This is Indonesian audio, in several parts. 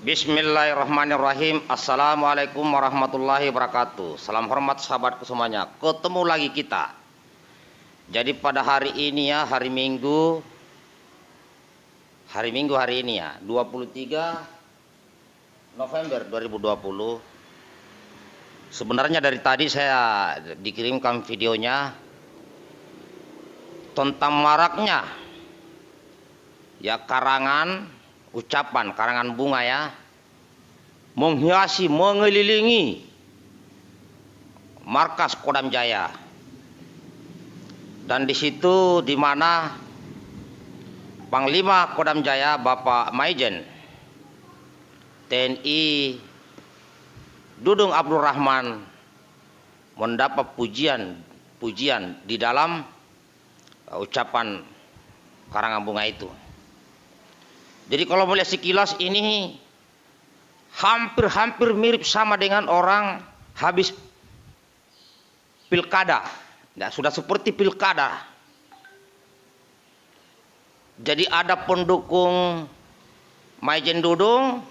Bismillahirrahmanirrahim. Assalamualaikum warahmatullahi wabarakatuh. Salam hormat sahabatku semuanya. Ketemu lagi kita. Jadi pada hari ini ya, hari Minggu hari ini ya, 23 November 2020. Sebenarnya dari tadi saya dikirimkan videonya tentang maraknya ya karangan bunga ya, menghiasi, mengelilingi markas Kodam Jaya. Dan di situ di mana Panglima Kodam Jaya Bapak Maijen TNI Dudung Abdul Rahman mendapat pujian di dalam ucapan karangan bunga itu. Jadi kalau melihat sekilas ini hampir mirip sama dengan orang habis pilkada. Ya, sudah seperti pilkada. Jadi ada pendukung Maijen Dudung,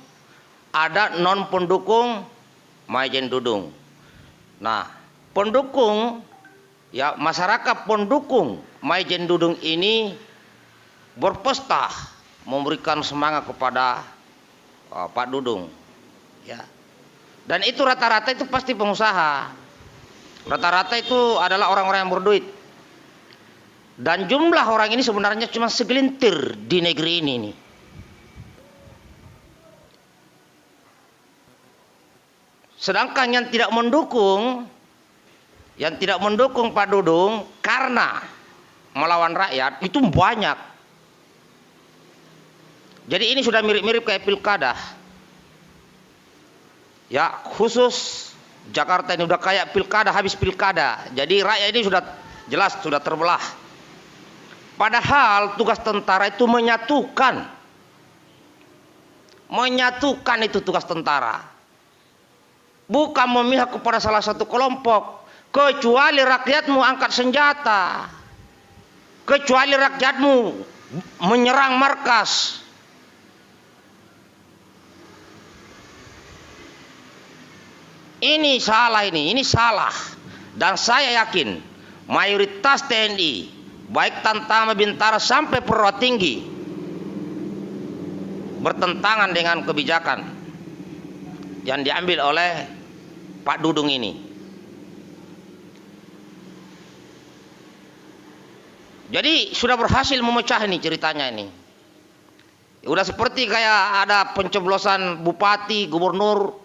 ada non pendukung Maijen Dudung. Nah, pendukung ya, masyarakat pendukung Maijen Dudung ini berpesta memberikan semangat kepada Pak Dudung ya. Dan itu rata-rata itu pasti pengusaha. Rata-rata itu adalah orang-orang yang berduit. Dan jumlah orang ini sebenarnya cuma segelintir di negeri ini nih. Sedangkan yang tidak mendukung Pak Dudung karena melawan rakyat itu banyak. Jadi ini sudah mirip-mirip kayak pilkada. Ya, khusus Jakarta ini udah kayak pilkada, habis pilkada. Jadi rakyat ini sudah jelas, sudah terbelah. Padahal tugas tentara itu menyatukan. Menyatukan itu tugas tentara. Bukan memihak kepada salah satu kelompok. Kecuali rakyatmu angkat senjata. Kecuali rakyatmu menyerang markas. Ini salah. Dan saya yakin mayoritas TNI, baik Tamtama, Bintara sampai perwira tinggi, bertentangan dengan kebijakan yang diambil oleh Pak Dudung ini. Jadi sudah berhasil memecah ini ceritanya ini. Udah seperti kayak ada pencoblosan bupati, gubernur.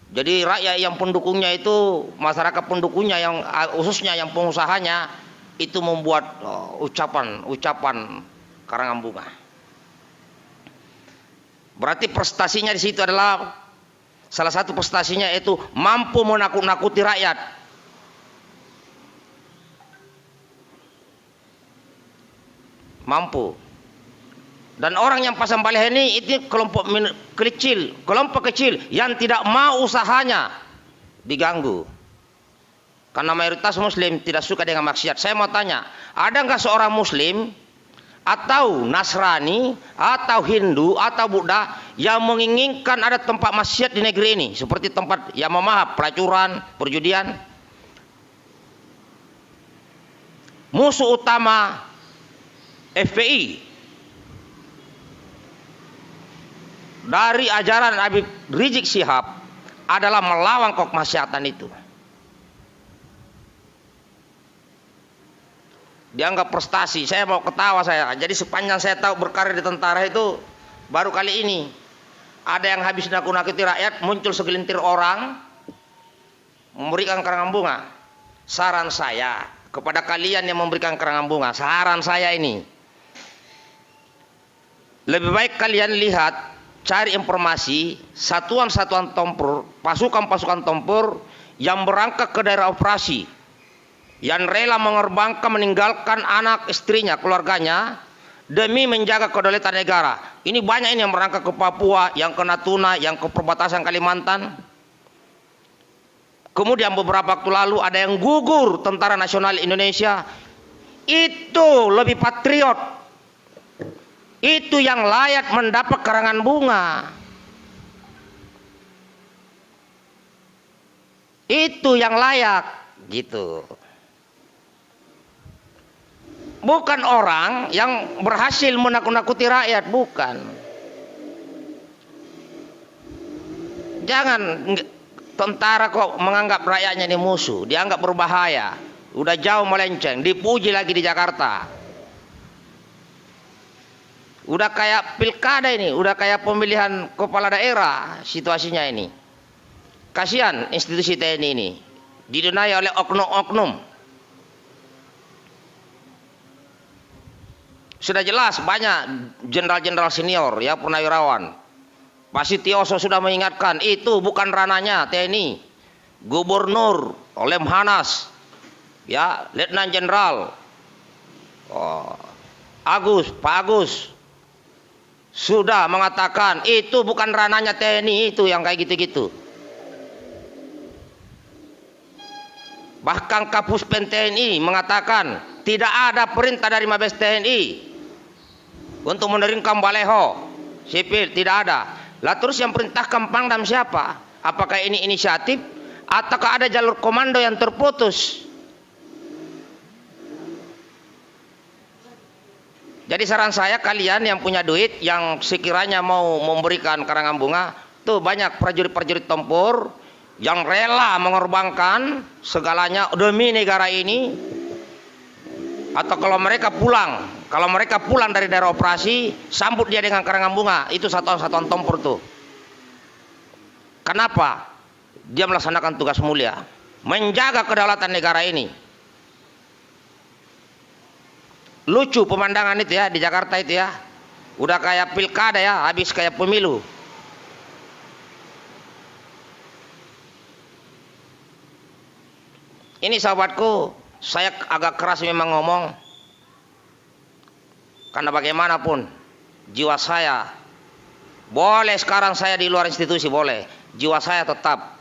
Jadi rakyat yang pendukungnya itu, masyarakat pendukungnya yang khususnya yang pengusahanya itu membuat ucapan karangan bunga. Berarti prestasinya di situ adalah salah satu prestasinya itu mampu menakut-nakuti rakyat. Mampu. Dan orang yang pasang baliho ini itu kelompok kecil yang tidak mau usahanya diganggu. Karena mayoritas muslim tidak suka dengan maksiat. Saya mau tanya, ada nggak seorang muslim atau Nasrani atau Hindu atau Buddha yang menginginkan ada tempat maksiat di negeri ini seperti tempat yang memahap pelacuran, perjudian? Musuh utama FPI dari ajaran Habib Rizik Syihab adalah melawan kemaksiatan itu. Dianggap prestasi. Saya mau ketawa saya. Jadi sepanjang saya tahu berkarir di tentara itu baru kali ini ada yang habis nakut-nakuti rakyat, muncul segelintir orang memberikan karangan bunga. Saran saya kepada kalian yang memberikan karangan bunga, saran saya ini, lebih baik kalian lihat, cari informasi satuan-satuan tempur, pasukan-pasukan tempur yang berangkat ke daerah operasi, yang rela mengorbankan, meninggalkan anak, istrinya, keluarganya demi menjaga kedaulatan negara. Ini banyak ini yang berangkat ke Papua, yang ke Natuna, yang ke perbatasan Kalimantan. Kemudian beberapa waktu lalu ada yang gugur Tentara Nasional Indonesia. Itu lebih patriot. Itu yang layak mendapat karangan bunga. Itu yang layak, gitu. Bukan orang yang berhasil menakut-nakuti rakyat, bukan. Jangan tentara kok menganggap rakyatnya ini musuh, dianggap berbahaya. Udah jauh melenceng, dipuji lagi di Jakarta. Udah kayak pilkada ini, udah kayak pemilihan kepala daerah situasinya ini. Kasihan institusi TNI ini, didunai oleh oknum-oknum. Sudah jelas banyak jenderal-jenderal senior ya, purnawirawan. Pak Sitioso sudah mengingatkan, itu bukan ranahnya TNI. Gubernur Lemhanas, ya, Letnan Jenderal Pak Agus sudah mengatakan itu bukan ranahnya TNI, itu yang kayak gitu-gitu. Bahkan Kapuspen TNI mengatakan tidak ada perintah dari Mabes TNI untuk meneringkan baleho sipil, tidak ada. Lah terus yang perintahkan Pangdam siapa? Apakah ini inisiatif ataukah ada jalur komando yang terputus? Jadi saran saya, kalian yang punya duit, yang sekiranya mau memberikan karangan bunga, tuh banyak prajurit-prajurit tempur yang rela mengorbankan segalanya demi negara ini. Atau kalau mereka pulang dari daerah operasi, sambut dia dengan karangan bunga. Itu satuan-satuan tempur tuh. Kenapa? Dia melaksanakan tugas mulia, menjaga kedaulatan negara ini. Lucu pemandangan itu ya di Jakarta itu ya. Udah kayak pilkada ya, habis kayak pemilu. Ini sahabatku, saya agak keras memang ngomong. Karena bagaimanapun jiwa saya, boleh sekarang saya di luar institusi, boleh. Jiwa saya tetap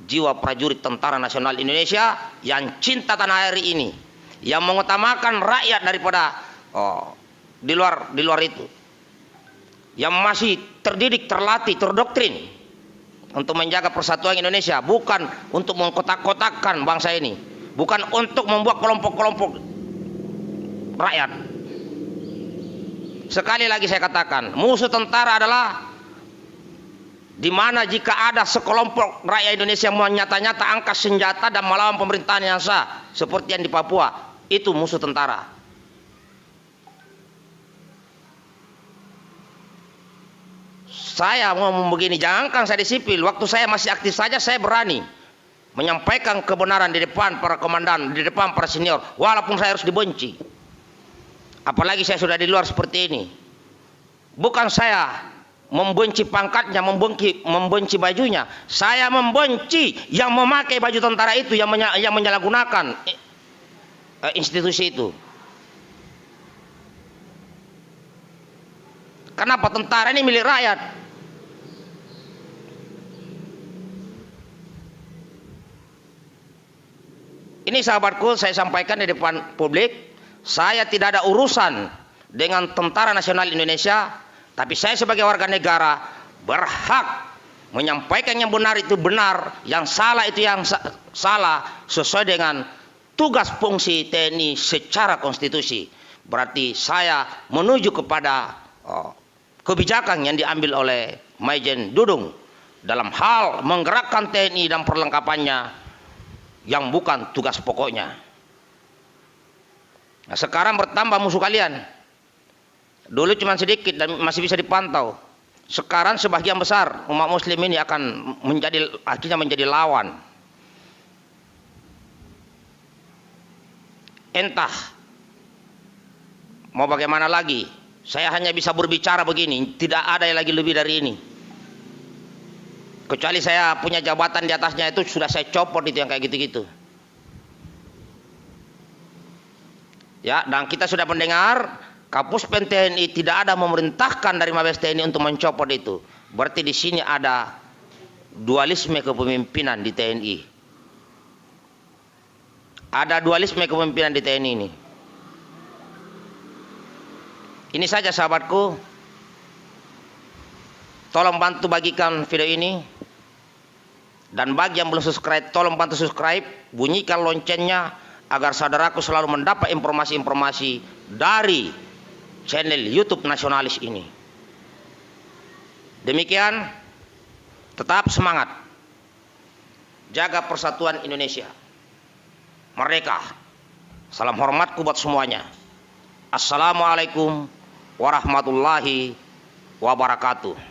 jiwa prajurit Tentara Nasional Indonesia yang cinta tanah air ini, yang mengutamakan rakyat daripada di luar itu, yang masih terdidik, terlatih, terdoktrin untuk menjaga persatuan Indonesia, bukan untuk mengkotak-kotakkan bangsa ini, bukan untuk membuat kelompok-kelompok rakyat. Sekali lagi saya katakan, musuh tentara adalah di mana jika ada sekelompok rakyat Indonesia yang nyata-nyata angkat senjata dan melawan pemerintahan yang sah, seperti yang di Papua, itu musuh tentara. Saya mau begini, jangankan saya di sipil, waktu saya masih aktif saja saya berani menyampaikan kebenaran di depan para komandan, di depan para senior, walaupun saya harus dibenci. Apalagi saya sudah di luar seperti ini. Bukan saya membenci pangkatnya, membenci bajunya. Saya membenci yang memakai baju tentara itu, yang menyalahgunakan institusi itu. Kenapa? Tentara ini milik rakyat. Ini sahabatku, saya sampaikan di depan publik. Saya tidak ada urusan dengan Tentara Nasional Indonesia, tapi saya sebagai warga negara berhak menyampaikan yang benar itu benar, yang salah itu yang salah, sesuai dengan tugas fungsi TNI secara konstitusi. Berarti saya menuju kepada kebijakan yang diambil oleh Maijen Dudung dalam hal menggerakkan TNI dan perlengkapannya yang bukan tugas pokoknya. Nah, sekarang bertambah musuh kalian. Dulu cuma sedikit dan masih bisa dipantau. Sekarang sebagian besar umat muslim ini akan akhirnya menjadi lawan. Entah mau bagaimana lagi. Saya hanya bisa berbicara begini, tidak ada yang lagi lebih dari ini. Kecuali saya punya jabatan di atasnya, itu sudah saya copot itu yang kayak gitu-gitu. Ya, dan kita sudah mendengar Kapuspen TNI tidak ada memerintahkan dari Mabes TNI untuk mencopot itu. Berarti di sini ada dualisme kepemimpinan di TNI. Ada dualisme kepemimpinan di TNI ini. Ini saja sahabatku. Tolong bantu bagikan video ini. Dan bagi yang belum subscribe, tolong bantu subscribe, bunyikan loncengnya agar saudaraku selalu mendapat informasi-informasi dari channel YouTube Nasionalis ini. Demikian, tetap semangat, jaga persatuan Indonesia. Merdeka. Salam hormatku buat semuanya. Assalamualaikum warahmatullahi wabarakatuh.